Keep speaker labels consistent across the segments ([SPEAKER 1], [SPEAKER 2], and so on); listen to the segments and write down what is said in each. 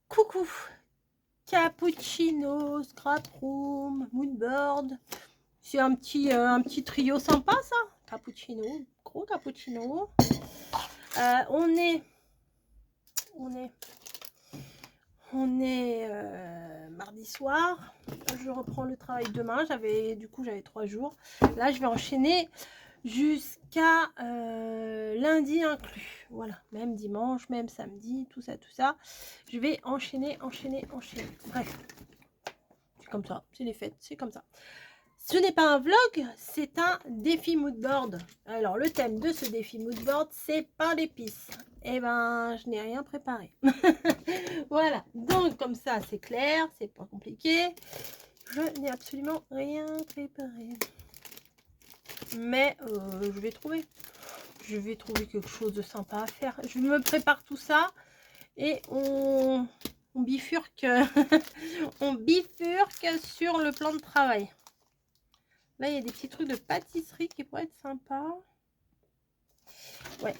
[SPEAKER 1] Coucou, cappuccino, scrap room, moodboard. C'est un petit trio sympa ça. Cappuccino, gros cappuccino. On est mardi soir. Je reprends le travail demain. J'avais 3 jours. Là, je vais enchaîner jusqu'à lundi inclus. Voilà, même dimanche, même samedi, tout ça, tout ça. Je vais enchaîner. Bref, c'est comme ça, c'est les fêtes, c'est comme ça. Ce n'est pas un vlog, c'est un défi moodboard. Alors, le thème de ce défi moodboard, c'est pain d'épices. Eh ben, je n'ai rien préparé. Voilà, donc comme ça, c'est clair, c'est pas compliqué. Je n'ai absolument rien préparé. Mais je vais trouver quelque chose de sympa à faire. Je me prépare tout ça et on bifurque on bifurque sur le plan de travail. Là, il y a des petits trucs de pâtisserie qui pourraient être sympas. Ouais,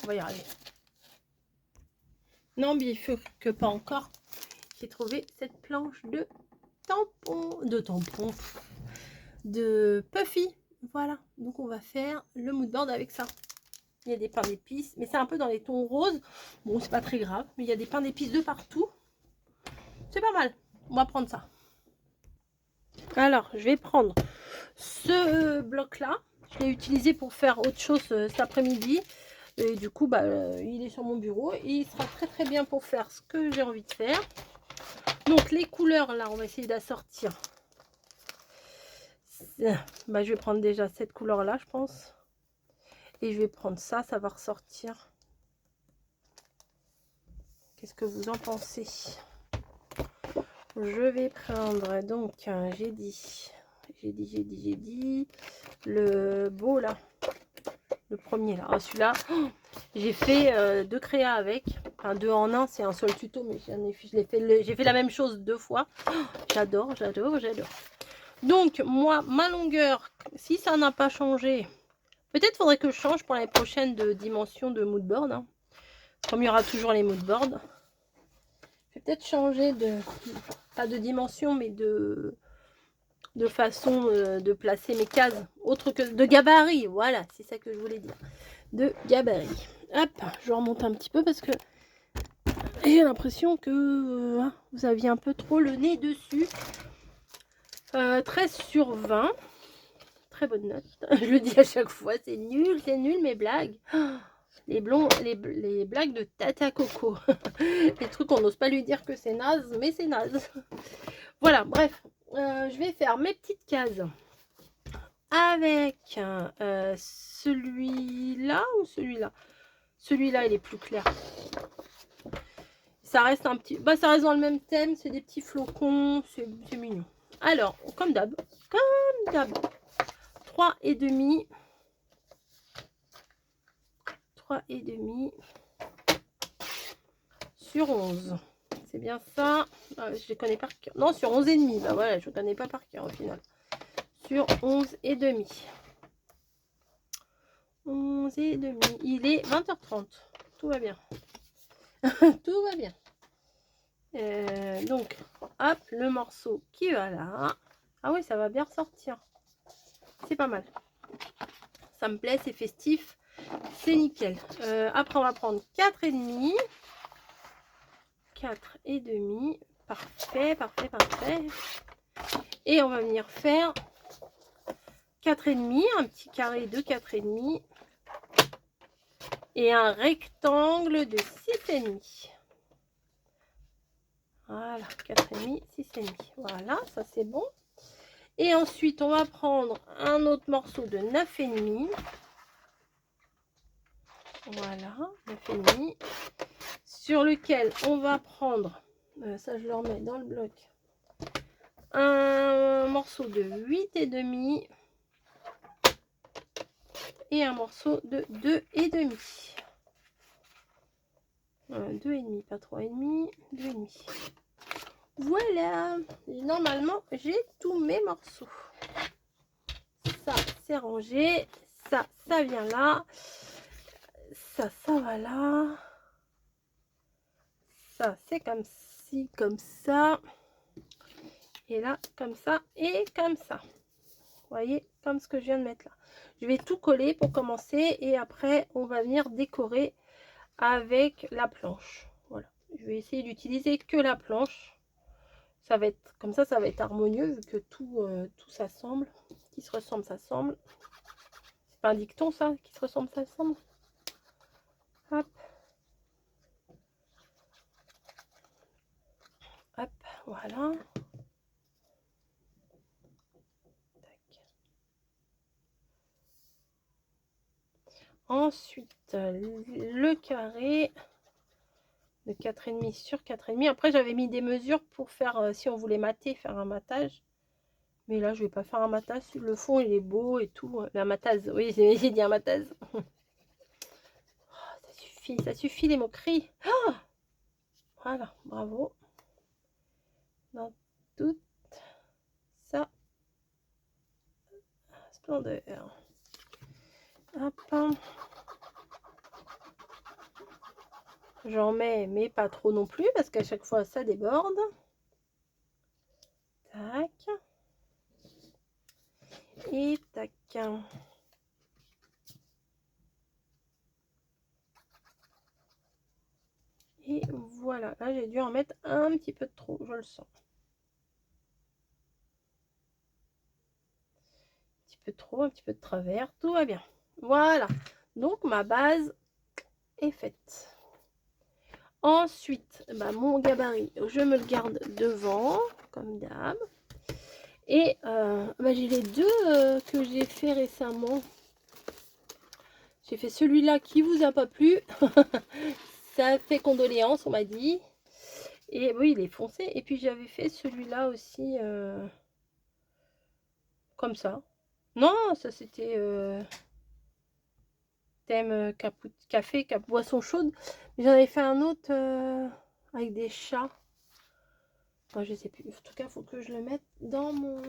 [SPEAKER 1] on va y arriver. Non, bifurque pas encore. J'ai trouvé cette planche de de Puffy. Voilà, donc on va faire le moodboard avec ça. Il y a des pains d'épices, mais c'est un peu dans les tons roses. Bon, c'est pas très grave, mais il y a des pains d'épices de partout. C'est pas mal. On va prendre ça. Alors, je vais prendre ce bloc-là. Je l'ai utilisé pour faire autre chose cet après-midi. Et du coup, il est sur mon bureau. Et il sera très très bien pour faire ce que j'ai envie de faire. Donc, les couleurs, là, on va essayer d'assortir. Je vais prendre déjà cette couleur-là, je pense. Et je vais prendre ça, ça va ressortir. Qu'est-ce que vous en pensez? Je vais prendre, donc, j'ai dit, le beau, là. Le premier, là. Celui-là, j'ai fait 2 créas avec. Enfin, 2 en 1, c'est un seul tuto, mais j'ai fait la même chose 2 fois. J'adore. Donc, moi, ma longueur, si ça n'a pas changé, peut-être faudrait que je change pour l'année prochaine de dimension de moodboard. Hein. Comme il y aura toujours les moodboards. Je vais peut-être changer pas de dimension, mais de façon de placer mes cases. Autre que de gabarit. Voilà, c'est ça que je voulais dire. De gabarit. Hop, je remonte un petit peu parce que j'ai l'impression que vous aviez un peu trop le nez dessus. 13 sur 20. Très bonne note. Je le dis à chaque fois, c'est nul mes blagues. Les blagues de Tata Coco. Les trucs qu'on n'ose pas lui dire que c'est naze, mais c'est naze. Voilà, bref. Je vais faire mes petites cases. Avec celui-là ou celui-là. Celui-là, il est plus clair. Ça reste un petit... ça reste dans le même thème. C'est des petits flocons. C'est mignon. Alors, comme d'hab. 3,5. 3,5 sur 11. C'est bien ça. Je les connais par cœur. Non, sur 11,5. Bah voilà, je ne connais pas par cœur au final. Sur 11,5. 11,5. Il est 20h30. Tout va bien. Tout va bien. Donc, hop, le morceau qui va là. Ah oui, ça va bien ressortir. C'est pas mal. Ça me plaît, c'est festif. C'est nickel. Après, on va prendre 4,5. 4,5. Parfait. Et on va venir faire 4,5. Un petit carré de 4,5. Et un rectangle de 6,5. Voilà, 4,5, 6,5. Voilà, ça c'est bon. Et ensuite, on va prendre un autre morceau de 9,5. Voilà, 9,5. Sur lequel on va prendre, ça je le remets dans le bloc, un morceau de 8,5. Et un morceau de 2,5. 2,5, pas 3,5, 2,5. Voilà, normalement j'ai tous mes morceaux. Ça c'est rangé, ça vient là, ça va là, ça, c'est comme ci, comme ça. Et là, comme ça et comme ça. Vous voyez, comme ce que je viens de mettre là. Je vais tout coller pour commencer. Et après, on va venir décorer avec la planche. Voilà. Je vais essayer d'utiliser que la planche. Ça va être comme ça va être harmonieux vu que tout s'assemble. Qui se ressemble, s'assemble. C'est pas un dicton ça, qui se ressemble, s'assemble. Hop. Hop, voilà. Ensuite, le carré de 4,5 sur 4,5. Après, j'avais mis des mesures pour faire, si on voulait mater, faire un matage. Mais là, je vais pas faire un matage. Le fond, il est beau et tout. La matase, oui, j'ai dit un matase. Oh, ça suffit les moqueries. Oh, voilà, bravo. Dans toute sa splendeur. Hop. J'en mets, mais pas trop non plus, parce qu'à chaque fois, ça déborde. Tac. Et tac. Et voilà, là j'ai dû en mettre un petit peu de trop, je le sens. Un petit peu de trop, un petit peu de travers, tout va bien. Voilà, donc ma base est faite. Ensuite, bah, mon gabarit, je me le garde devant, comme d'hab. Et bah, j'ai les deux que j'ai fait récemment. J'ai fait celui-là qui vous a pas plu. Ça fait condoléances, on m'a dit. Et oui, il est foncé. Et puis j'avais fait celui-là aussi comme ça. Non, ça c'était thème café, boisson chaude. Mais j'en avais fait un autre avec des chats. Enfin, je sais plus. En tout cas, il faut que je le mette dans mon...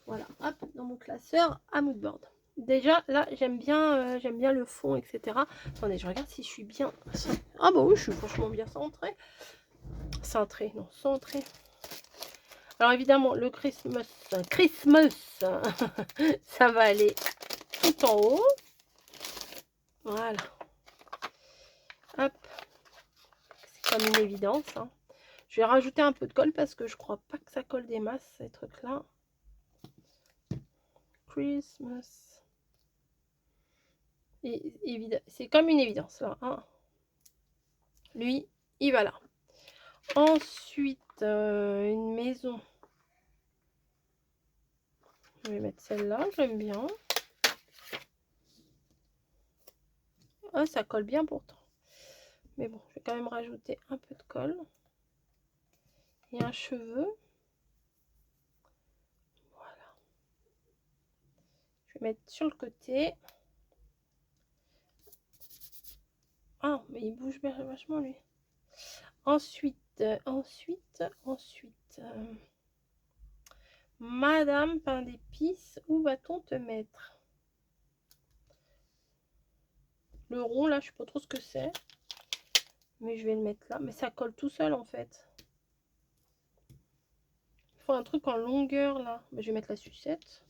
[SPEAKER 1] Voilà, hop, dans mon classeur à moodboard. Déjà, là, j'aime bien le fond, etc. Attendez, je regarde si je suis bien... Ah bah oui, je suis franchement bien centrée. Centrée, non, centrée. Alors évidemment, le Christmas, ça va aller tout en haut. Voilà. Hop. C'est comme une évidence. Hein. Je vais rajouter un peu de colle parce que je crois pas que ça colle des masses, ces trucs-là. Christmas. C'est comme une évidence là. Hein. Lui, il va là. Ensuite, une maison. Je vais mettre celle-là, j'aime bien. Ah, ça colle bien pourtant. Mais bon, je vais quand même rajouter un peu de colle. Et un cheveu. Voilà. Je vais mettre sur le côté. Ah, mais il bouge vachement lui. Ensuite, Madame pain d'épices, où va-t-on te mettre? Le rond là, je sais pas trop ce que c'est. Mais je vais le mettre là. Mais ça colle tout seul en fait. Il faut un truc en longueur là. Je vais mettre la sucette.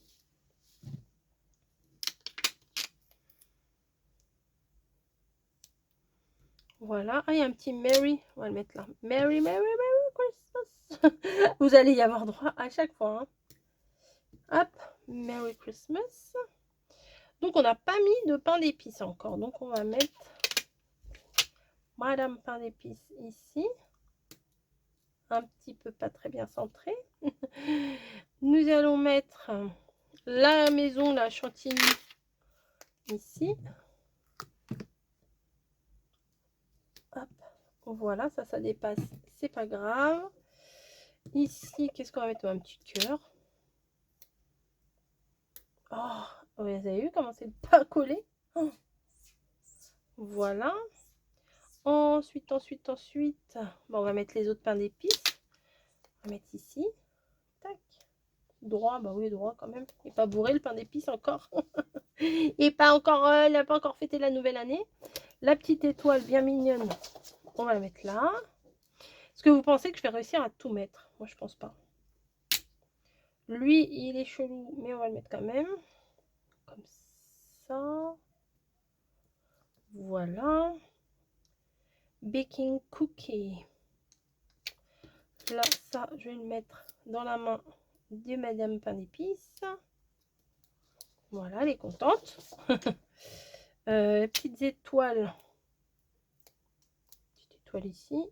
[SPEAKER 1] Voilà. Ah, il y a un petit Merry. On va le mettre là. Merry Christmas. Vous allez y avoir droit à chaque fois. Hein. Hop. Merry Christmas. Donc, on n'a pas mis de pain d'épices encore. Donc, on va mettre Madame pain d'épices ici. Un petit peu pas très bien centré. Nous allons mettre la maison, la Chantilly ici. Hop. Voilà, ça dépasse, c'est pas grave. Ici, qu'est-ce qu'on va mettre? Un petit cœur. Oh, vous avez vu comment c'est pas collé? Oh. Voilà. Ensuite, bon, on va mettre les autres pains d'épices. On va mettre ici. Tac. Droit, bah oui, droit quand même. Et pas bourré le pain d'épices encore. Et pas encore, il n'a pas encore fêté la nouvelle année. La petite étoile bien mignonne. on va le mettre là. Est-ce que vous pensez que je vais réussir à tout mettre? Moi, je pense pas. Lui, il est chelou, mais on va le mettre quand même. Comme ça. Voilà. Baking cookie. Là, ça, je vais le mettre dans la main de Madame Pain d'épices. Voilà, elle est contente. Petites étoiles. Petite étoile ici.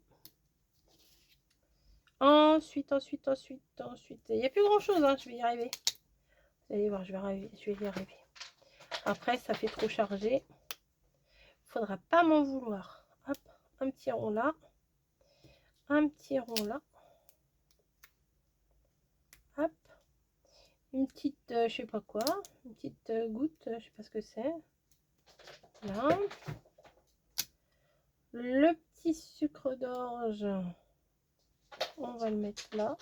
[SPEAKER 1] Ensuite. Il n'y a plus grand chose, hein, je vais y arriver. Vous allez voir, je vais y arriver. Après, ça fait trop chargé. Faudra pas m'en vouloir. Hop, un petit rond là. Un petit rond là. Hop. Une petite, je sais pas quoi. Une petite goutte, je sais pas ce que c'est. Là. Le petit sucre d'orge. On va le mettre là.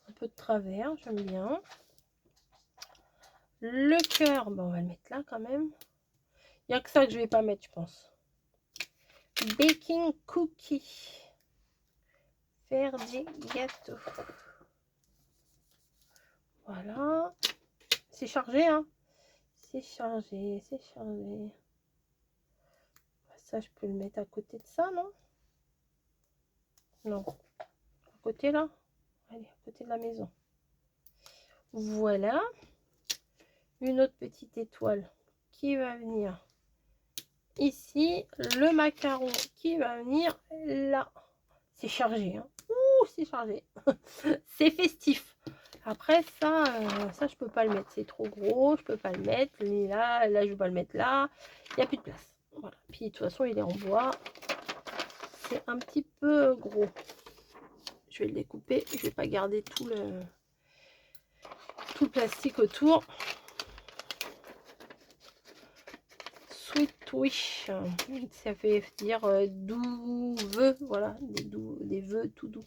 [SPEAKER 1] Un peu de travers, j'aime bien. Le cœur, bon, on va le mettre là quand même. Il n'y a que ça que je vais pas mettre, je pense. Baking cookie. Faire des gâteaux. Voilà. C'est chargé, hein. C'est chargé, c'est chargé. Ça, je peux le mettre à côté de ça, non? Non. À côté, là? Allez, à côté de la maison. Voilà. Une autre petite étoile qui va venir ici. Le macaron qui va venir là. C'est chargé, hein. Ouh, c'est chargé. C'est festif. Après, ça, je peux pas le mettre. C'est trop gros. Je peux pas le mettre. Lui, là, je vais pas le mettre là. Il n'y a plus de place. Voilà. Puis, de toute façon, il est en bois. C'est un petit peu gros. Je vais le découper. Je vais pas garder tout le plastique autour. Sweet wish. Ça fait dire doux vœux. Voilà. Des vœux tout doux.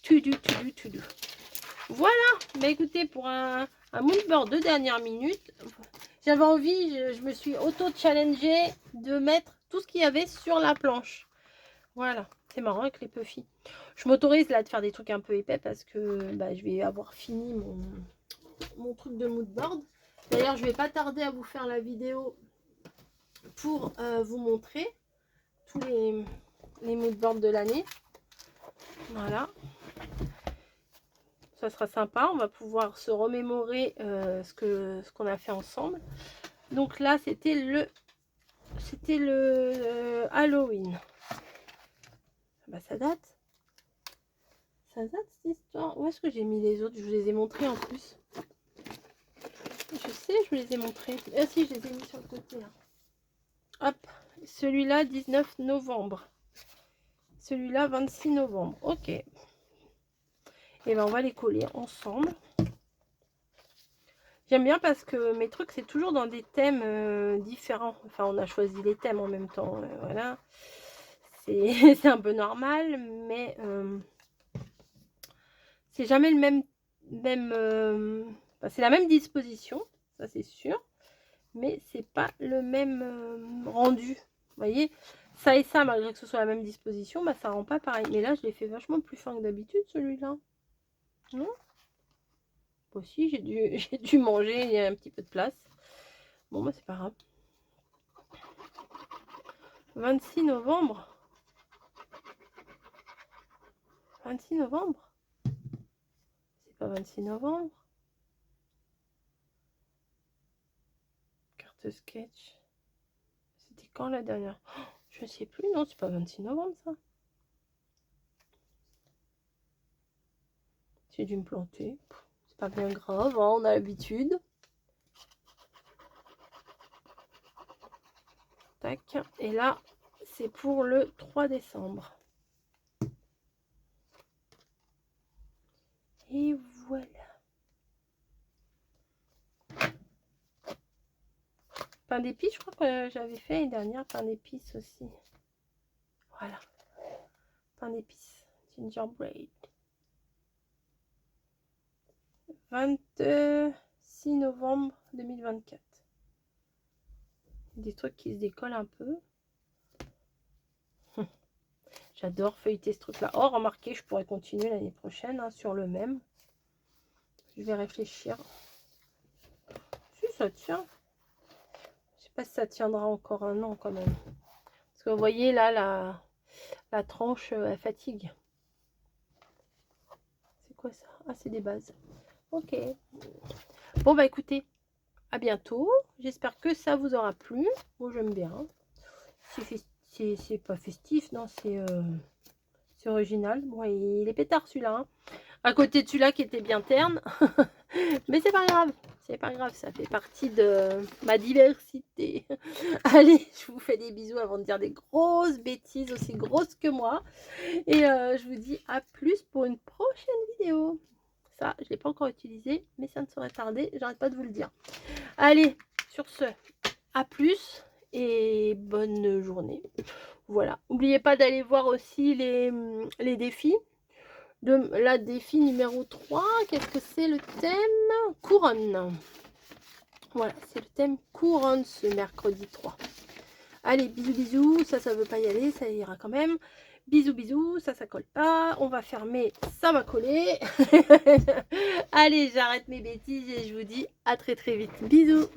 [SPEAKER 1] Tout doux. Voilà, bah écoutez, pour un mood board de dernière minute, j'avais envie, je me suis auto-challengée de mettre tout ce qu'il y avait sur la planche. Voilà, c'est marrant avec les puffy. Je m'autorise là de faire des trucs un peu épais parce que bah, je vais avoir fini mon truc de mood board. D'ailleurs, je vais pas tarder à vous faire la vidéo pour vous montrer tous les mood boards de l'année. Voilà. Ça sera sympa, on va pouvoir se remémorer ce qu'on a fait ensemble. Donc là, c'était le Halloween. Bah, ça date cette histoire. Où est-ce que j'ai mis les autres? Je vous les ai montrés en plus. Je sais, je vous les ai montrés. Ah si, je les ai mis sur le côté là. Hop, celui-là 19 novembre. Celui-là 26 novembre. Ok. Et ben on va les coller ensemble. J'aime bien parce que mes trucs, c'est toujours dans des thèmes différents. Enfin, on a choisi les thèmes en même temps. Voilà. C'est un peu normal, mais c'est jamais le même... c'est la même disposition, ça c'est sûr. Mais c'est pas le même rendu. Vous voyez, ça et ça, malgré que ce soit la même disposition, bah, ça rend pas pareil. Mais là, je l'ai fait vachement plus fin que d'habitude, celui-là. Non? Aussi, j'ai dû manger, il y a un petit peu de place. Bon, bah, c'est pas grave. 26 novembre. 26 novembre? C'est pas 26 novembre? Carte sketch. C'était quand la dernière? Oh, je sais plus, non, c'est pas 26 novembre ça. J'ai dû me planter. C'est pas bien grave, hein, on a l'habitude. Tac. Et là, c'est pour le 3 décembre. Et voilà. Pain d'épices, je crois que j'avais fait l'année dernière. Pain d'épices aussi. Voilà. Pain d'épices. Gingerbread. 26 novembre 2024. Des trucs qui se décollent un peu. J'adore feuilleter ce truc-là. Oh, remarquez, je pourrais continuer l'année prochaine hein, sur le même. Je vais réfléchir. Si, ça tient. Je sais pas si ça tiendra encore un an quand même. Parce que vous voyez là, la tranche, elle fatigue. C'est quoi ça? Ah, c'est des bases. Ok. Bon, bah écoutez, à bientôt. J'espère que ça vous aura plu. Moi, j'aime bien. C'est pas festif, non, c'est original. Bon, il est pétard celui-là. Hein. À côté de celui-là qui était bien terne. Mais c'est pas grave. C'est pas grave, ça fait partie de ma diversité. Allez, je vous fais des bisous avant de dire des grosses bêtises aussi grosses que moi. Et je vous dis à plus pour une prochaine vidéo. Ça, je ne l'ai pas encore utilisé, mais ça ne saurait tarder. J'arrête pas de vous le dire. Allez, sur ce, à plus et bonne journée. Voilà. N'oubliez pas d'aller voir aussi les défis. La défi numéro 3, qu'est-ce que c'est le thème? Couronne. Voilà, c'est le thème couronne ce mercredi 3. Allez, bisous, bisous. Ça veut pas y aller, ça ira quand même. Bisous, bisous. Ça colle pas. On va fermer, ça va coller. Allez, j'arrête mes bêtises et je vous dis à très, très vite. Bisous.